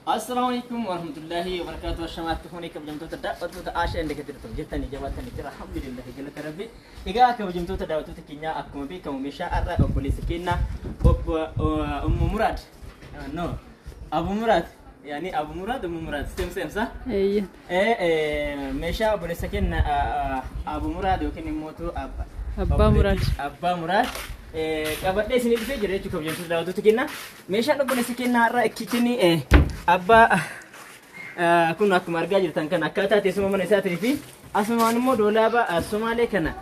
Assalamualaikum warahmatullahi wabarakatuh. Shamaatu khoni kabajamtoota daawwattoota Aashaa Indee Gadirtu jettanii jabaatanii jira. Alhamdulillah galata rabbi. Egaa kabajamtoota daawwattoota keenya akkuma beekamu meeshaa har'a obboleessa keenya obbo Ummu Muraad no Abu Muraad yani Abu Muraad Ummu Muraad same sa meeshaa obboleessa keenya Abu Muraad yookiin immoo Abba Muraad qabadhee isin dhufee jira jechuudha kabajamtoota daawwattoota keenya. Meeshaan obboleessa keenya har'a kitchenii Abba kun akkuma argaa jirtan kan akkaataa teessuma mana isaatii fi asumaan immoo doolaaba Somaalee kana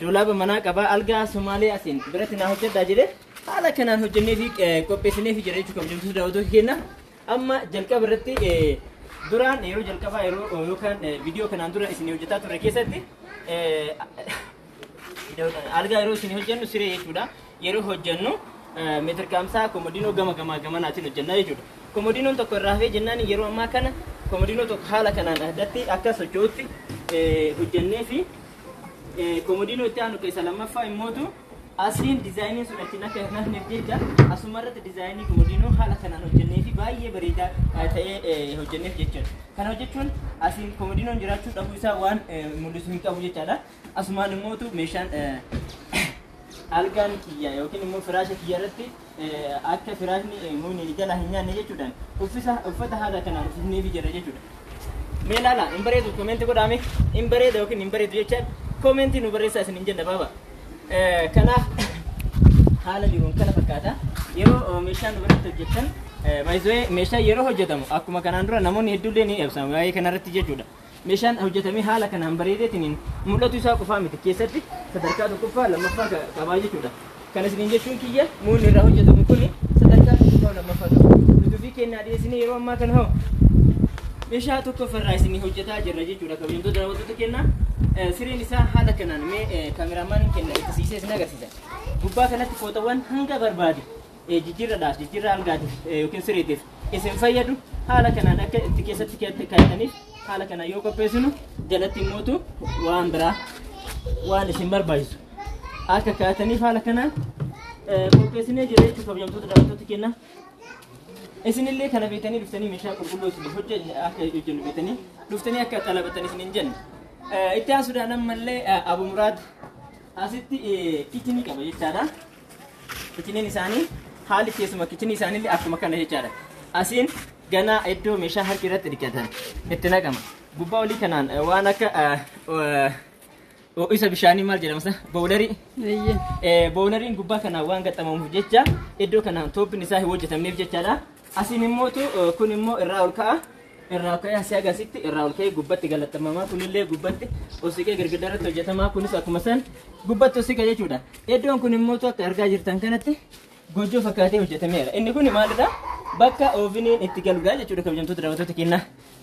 doolaaba manaa qaba algaa Somaalee asiin biratti na hojjedhaa jedhe haala kanaan hojjennee fi qopheessinee fi jira jechuudha kabajamtoota daawwattoota keenya. Amma jalqaba irratti duraan yeroo jalqabaa yeroo yookaan viidiyoo kanaan dura isin hojjetaa turre keessatti algaa yeroo isin hojjennu siree jechuudha. Yeroo hojjennu meetir kaamsaa komodiinoo gamanaatiin hojjennaa jechuudha. Komodiinoon tokko irraa hafee jennaan yeroo ammaa kana komodiinoo tokko haala kanaan addatti akka socho'utti hojjennee fi komodiinoo itti aanu keessa lammaffaa immootu asiin diizaayiniin sun ittiin akka nafneef jecha asuma irratti diizaayinii komodiinoo haala kanaan hojjennee fi baay'ee bareedaa ta'ee hojjenneef jechuudha. Kana hojjechuun asiin komodiinoon jiraachuu dhabuu isaa waan mul'isu hin qabu jechaadha. Asumaan immootu meeshaan algaan kiyya yookiin immoo firaasha kiyya irratti akka firaashni muuni jala hin nyaanne jechuudhaan uffata haala kanaan uffifnee fi jira jechuudha. Mee laala hin bareedu koomenti godhaame hin bareeda yookiin hin bareedu jechaan koomentii nu barreessaa isin hin jenna baaba. Kanaaf haala jiruun kana fakkaata yeroo meeshaan nu biratti hojjetan baay'ee meeshaa yeroo hojjetamu akkuma kanaan dura namoonni hedduullee ni ibsamu waa'ee kanarratti jechuudha. Meeshaan hojjetamee haala kanaan bareedeetiin mul'atu isaa qofaa miti keessatti sadarkaa tokkoffaa lammaffaa qabaa jechuudha. Kana isin jechuun kiyya muunni irraa hojjetamu kun sadarkaa tokkoffaa lammaffaa qaba. Nuti fi kennaa dhiyeessinee yeroo ammaa kana hoo meeshaa tokkoffarraa isin hojjetaa jirra jechuudha kabajamtoota daawwattoota keenya. Sireen isaa haala kanaan mee kaameramaan kenna itti siisee isin agarsiisa. Gubbaa kanatti footowwan hanga barbaade jijjiirradhaaf jijjiirraa algaatiif yookiin sireetiif isin fayyadu haala kanaan akka itti keessatti kaa'ataniif haala kana yoo qopheessinu jalatti immootu waan biraa waan isin barbaachisu akka kaa'ataniif haala kanaan qopheessinee jira jechuudha kabajamtoota daawwattoota keenya. Isinillee kana beektanii dhuftanii meeshaa qulqulluu isin hojjennu akka hojjennu beektanii dhuftanii akka xalabattan isin hin jenne. Itti aansuudhaan ammallee Abu Muraad asitti kitchenii qaba jechaadha. Kitcheniin isaanii haalli teessuma kitchenii isaaniillee akkuma kana jechaadha. Asiin ganaa iddoo meeshaa harki irratti dhiqatan itti naqama. Gubbaa olii kanaan waan akka isa bishaanii maal jedhamsa bowlerii. Bowleriin gubbaa kanaan waan gaxxamamuuf jecha iddoo kanaan tooppiin isaa hin hojjetamneef jechaadha. Asiin immootu kun immoo irraa ol ka'a. Irraa ka'ee asii agasitti irraa ol ka'ee gubbatti galattamamaa kunillee gubbatti osiqee girgiddaa irratti hojjetamaa kunis akkuma san gubbatti osiqa jechuudha. Iddoon kun immootu akka argaa jirtan kanatti gojjoo fakkaatee hojjetameera. Inni kun maalidha? Bakka ooviniin itti galudha jechuudha kabajamtoota daawwattoota keenya.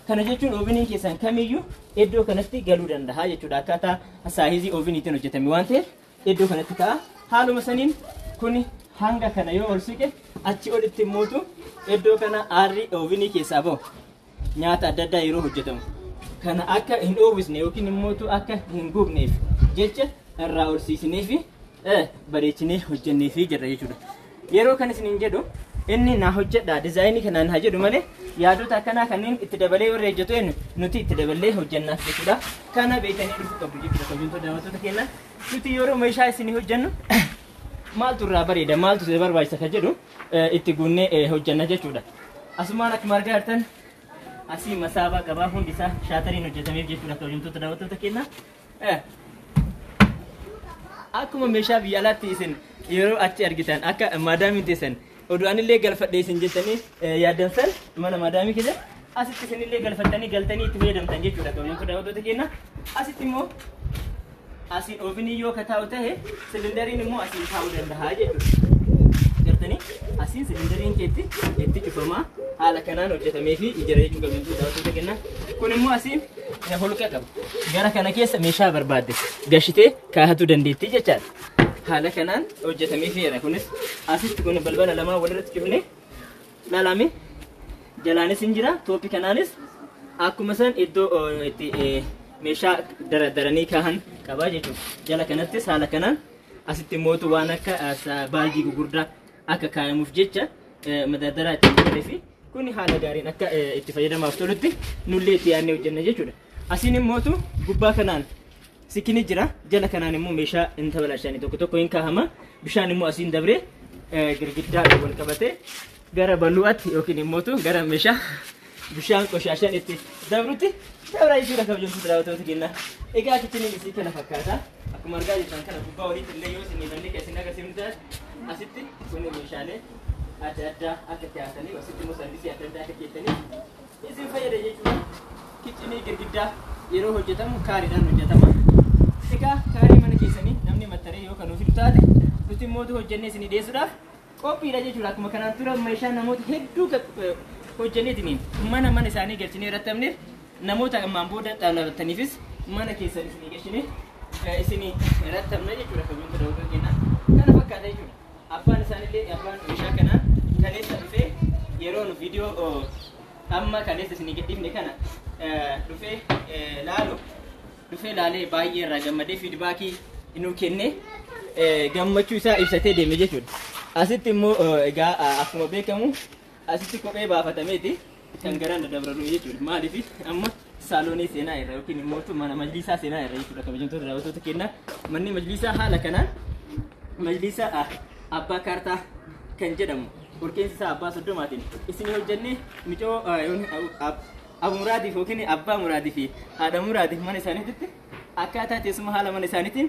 Kana jechuun ooviniin keessan kamiyyuu iddoo kanatti galuu danda'a jechuudha. Akkaataa saayizii ooviniitiin hojjetame waan ta'eef iddoo kanatti ta'a. Haaluma saniin kun hanga kana yoo ol siqe achi olitti immootu iddoo kana aarri oovinii keessaa bahu. Nyaata adda addaa yeroo hojjetamu kana akka hin dhoowwisne yookiin immootu akka hin gubneef jecha irraa ol siisnee fi bareechinee hojjennee fi jirra jechuudha. Yeroo kan isin hin jedhu inni na hojjedha diizaayinii kanaan haa jedhu malee yaadota akkanaa kanneen itti dabalee warra hojjetu eenyu nuti itti dabalee hojjennaaf jechuudha. Kana beekanii dhufuu qabdu jechuudha kabajamtoota daawwattoota keenya. Nuti yeroo meeshaa isin hojjennu maaltu irraa bareeda maaltu si barbaachisa kan jedhu itti guunnee hojjenna jechuudha. Asumaan akkuma argaa jirtan asii masaabaa qabaa hundi isaa shaatariin hojjetameef jechuudha kabajamtoota daawwattoota keenya. Akkuma meeshaa biyya alaatti isin yeroo achi argitan akka maadaamii teessan odu'anillee galfadhee isin jettanii yaaddan san mana maadaamii keessa asitti isinillee galfattanii galtanii itti fayyadamtan jechuudha kabajamtoota daawwattoota keenya. Asitti immoo asiin oovinii yoo kataa'u ta'e silindariin immoo asiin taa'uu danda'a jechuudha. Gartanii asiin silindariin keetti itti cufamaa haala kanaan hojjetamee fi jira jechuudha kabajamtoota daawwattoota keenya. Kun immoo asiin holqa qaba. Gara kana keessa meeshaa barbaadde gashitee kaa'atuu dandeettii jechaadha. Haala kanaan hojjetamee fi jira. Kunis asitti kun balbala lamaa walirratti cufnee laalame jalaanis hin jira tooppii kanaanis akkuma san iddoo itti meeshaa daranii kaa'an qaba jechuudha. Jala kanattis haala kanaan asitti mootu waan akka baaldii gurguddaa akka kaa'amuuf jecha madardara itti godhee fi kuni haala gaariin akka itti fayyadamaaf tolutti nullee itti yaadnee hojjenna jechuudha. Asiin immootu gubbaa kanaan sikini jira, jala kanaan immoo meeshaa hin tabalashanii tokko hin kaahama. Bishaan immoo asiin dabree girgiddaa wal qabatee gara bal'uutti yookiin immootu gara meeshaa bishaan qoshaashaan itti dabrutti dabra jechuudha kabajamtoota daawwattoota keenya. Egaa kichiniin isii kana fakkaata. Akkuma argaa jirtan kana gubbaa walitti illee yoo isin namni keessin agarsiifnu taate asitti kuni meeshaalee adda addaa akka dhiyaatanii asitti immoo sarvisii adda addaa akka keessanii isin fayyada jechuudha. Kichinii girgiddaa yeroo hojjetamu kaariidhaan hojjetama. Egaa kaarii mana keessanii namni mattaree yoo kan ofiif taate nuti immoo hojjennee isin dhiyeessuudhaaf qophiidha jechuudha. Akkuma kanaan tura meeshaa namoota hedduu hojjenneetiniin mana isaanii galchinee irratti hafneef namoota ammaan booda dhaabbataniifis mana keessan isin galchinee isin irratti hafna jechuudha. Kabajamtoota daawwattoota keenya kana fakkaata jechuudha. Abbaan isaanillee abbaan meeshaa kanaa kaleessa dhufee yeroo nu viidiyoo amma kaleessa isin gadhiifne kana dhufee laalee baay'ee irraa gammadee fiidbaakii inuu kennee gammachuu isaa ibsatee deeme jechuudha. Asitti immoo egaa akkuma beekamu asitti kophee baafatameeti kan garaan dabarru jechuudha. Maaliif amma saaloonii seenaa irra yookiin immoo mana majlisaa seenaa irra jechuudha. Kabajamtoota daawwattoota keenya manni majlisaa haala kanaan majlisa abbaa kaartaa kan jedhamu qulqeensi isaa abbaa soddomaatiin isin hojjennee micoo abu muraadiif yookiin abbaa muraadiif haadha muraadiif mana isaaniitti akkaataa teessuma haala mana isaaniitiin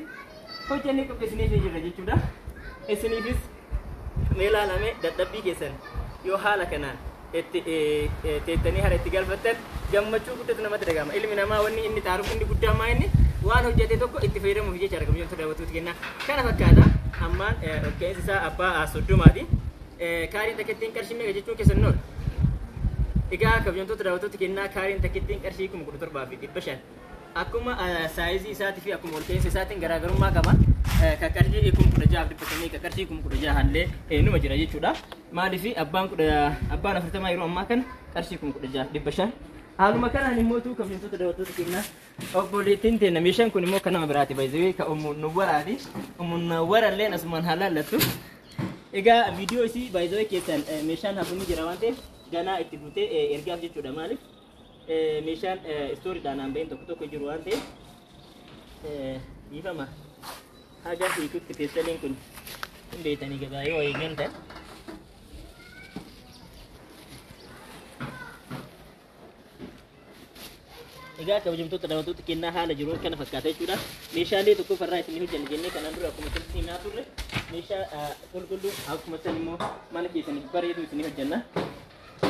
hojjennee qopheessinee jirra jechuudha. Isiniifis meelaalamee dadhabbii keessan yoo haala kanaan itti teettanii hara itti galfattan gammachuu guddatu namatti dhagahama. Ilmi namaa wanni inni taaruuf inni guddaa maa inni waan hojjete tokko itti fayyadamuuf jecha kabajamtoota daawwattoota keenya kana fakkaata. Ammaan qulqeensi isaa abbaa soddomaati. Kaariin takkittiin qarshii meeqa jechuun keessan nool. Egaa kabajamtoota daawwattoota keenya kaariin takkittiin qarshii 17,500 akkuma saayizii isaatii fi akkuma qulqeensi isaatiin garaagarummaa qaba. Ka qarshii 16,500 ka qarshii 16,000 illee numa jira jechuudha. Maaliif abbaan 40 yeroo ammaa kana qarshii 16,500 haaluma kanaan immoo kabajamtoota daawwattoota keenya obboleettiin teenya meeshaan kun immoo kan nama biraati baay'ee ka ummunnuwwaraati. Ummunnuwwarallee asumaan haalaallattu. Egaa viidiyoo isii baay'ee keessan meeshaan hafuun jira waan ta'eef ganaa itti buutee ergaaf jechuudha. Maaliif meeshaan istooriidhaan hambeen tokko jiru waan ta'eef dhiifama haga hiikutti feestaliin kun hin beekanii gabaa yoo eegantan. Egaa kabajamtoota daawwattoota keenya haala jiru kana fakkaata jechuudha. Meeshaalee tokko farraa isin hojjanne jennee kanaan dura akkuma isin himaa turre meeshaa qulqulluu akkuma san immoo mana keessaniif bareedu isin hojjanna.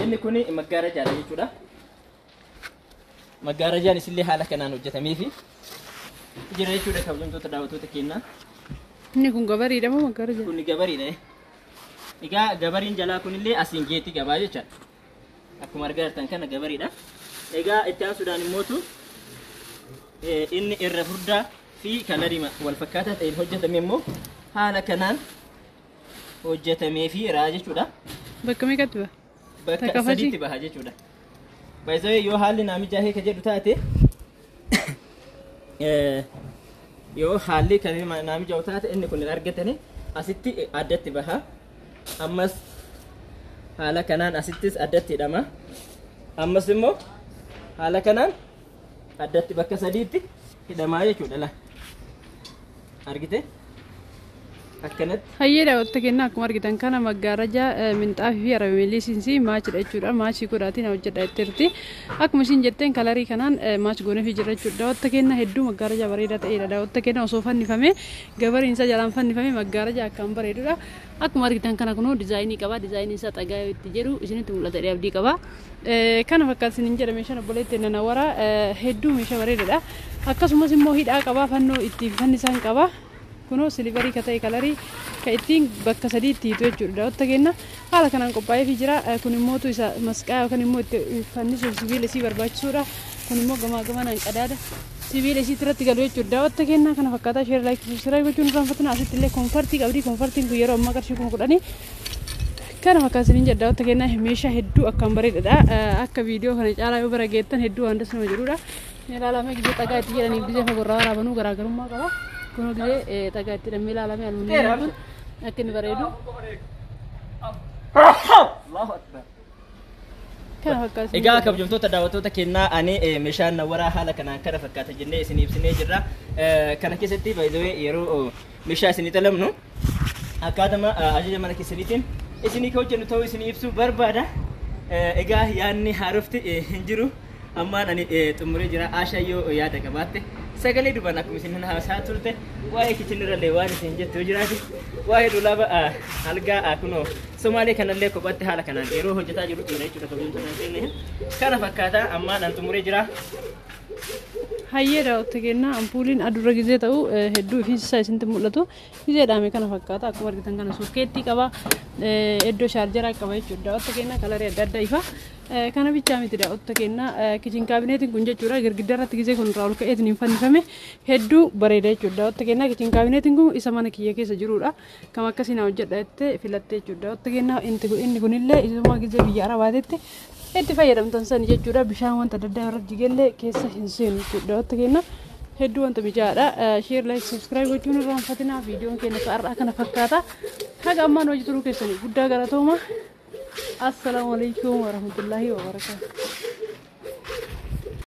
Inni kun maggaarajaadha jechuudha. Maggaarajaan isillee haala kanaan hojjetameefi jira jechuudha kabajamtoota daawwattoota keenya. Inni kun gabariidha moo maggaaraja? Kun gabariidha. Egaa gabariin jalaa kunillee asiin geetti gabaa jechaadha. Akkuma argaa jirtan kana gabariidha. Egaa itti aansuudhaan immootu inni irra furdaa fi kalarii wal fakkaataa ta'een hojjetame immoo haala kanaan hojjetamee fi raa jechuudha. Bakka meeqatti baha? Bakka sadiitti baha jechuudha. Baay'ee yoo haalli naamijaa heeka jedhu taate yoo haalli kan naamijaa taate inni kun argatanii asitti addatti baha. Ammas haala kanaan asittis addatti hidhama. Ammas immoo haala kanaan addatti bakka sadiitti hidhamaa jechuudha. Argite? Akkanatti. Hayyee daawwattoota keenya akkuma argitan kana maggaaraja minxaafii fi arabeelii siinsi maachidha jechuudha. Maachii godhaatiin hojjedha jettirti. Akkuma isin jetteen kalarii kanaan maachi gooneefii jira jechuudha. Daawwattoota keenya hedduu maggaaraja bareedaa ta'edha. Daawwattoota keenya osoo fannifamee gabariin isaa jalaan fannifamee maggaaraja akkaan bareedudha. Akkuma argitan kana kunoo dizaayinii qaba. Dizaayiniin isaa xagaa itti jedhu isinitti mul'ata abdii qaba. Kana fakkaata isiniin jedha meeshaan obboleettiin nanawara hedduu meeshaa bareedaadha. Akkasumas immoo hidhaa qaba fannoo itti fannisan qaba. Kuno silverii kata'e kalarii ka ittiin bakka sadii itti hiitu jechuudha. Daawwattoota keenya haala kanaan qophaa'ee jira. Kun immoo isa masqaa yookaan immoo itti fannisuuf sibiila isii barbaachisuudha. Kun immoo gamaa gamanaan qadaada sibiila isii irratti galu jechuudha. Daawwattoota keenya kana fakkaataa sheer laayik subscribe gochuun irraanfatina. Asitti illee konfartii qabdi. Konfartiin kun yeroo ammaa qarshii 10,000 kana fakkaata isiniin jedha. Daawwattoota keenya meeshaa hedduu akkaan bareedaadha. Akka viidiyoo kana caalaa yoo bira geettan hedduu waan dasnama jedhudha. Ilaalamee gisee xagaa itti jedhanii gisee fagorraa waraabanuu garaagarummaa qaba. Kun gisee xagaa itti hidhamee ilaalamee almuuniyeemii kun akka inni bareedu. Allahu akbar. egaa kabajamtoota daawwattoota kennaa ani meeshaan nawwaraa haala kanaan kana fakkaata jennee isin ibsinee jirra. Kana keessatti by the way yeroo meeshaa isin xalamnu akkaatama ajaja mana keessaniitiin isinii ka hojjennu ta'uu isin ibsuu barbaada. Egaa yaanni haarofti hin jiru ammaan ani xumuree jira. Aashaayyoo yaada qabaatte sagalee dubbaan akkuma isin haasaa turte waa'ee kichinirrallee waan isin jettu jiraati. Waa'ee dulaaba algaa kunoo Somaalee kanallee kophaatti haala kanaan yeroo hojjetaa jiru jechuudha kabajamtoota kana fakkaata ammaan an xumuree jira. Hayyeedha waqtii kennaa ampuuliin adurra gizee ta'u hedduu ifiinsa isinitti mul'atu gizee dhaame kana fakkaata akkuma argitan kana sokkeettii qaba iddoo shaarjaraa qaba jechuudha. Waqtii kennaa kalarii adda addaa ifa kana bichaa mitidha. Waqtii kennaa kichin kaabineetiin kun jechuudha girgiddaa irratti gizee kun irraa ol ka'eetiin hin fannifame hedduu bareeda jechuudha. Waqtii kennaa kichin kaabineetiin kun isa mana kiyya keessa jirudha kam akkasiin hojjedha jettee filattee jechuudha. Waqtii kennaa inni kunillee isuma gizee biyya arabaatetti itti fayyadamtan san jechuudha. Bishaan wanta adda addaa irra jigellee keessa hin seenu jechuudha. Waqtii kennaa hedduu wanta mijaadha. Share like subscribe gochuun irraa hanfatinaa. Viidiyoon keenya sa'arraa kana fakkaata. Haga ammaan hojii turuu keessanii guddaa galatooma. Assalamu alaikum warahmatullahi wabarakatuh.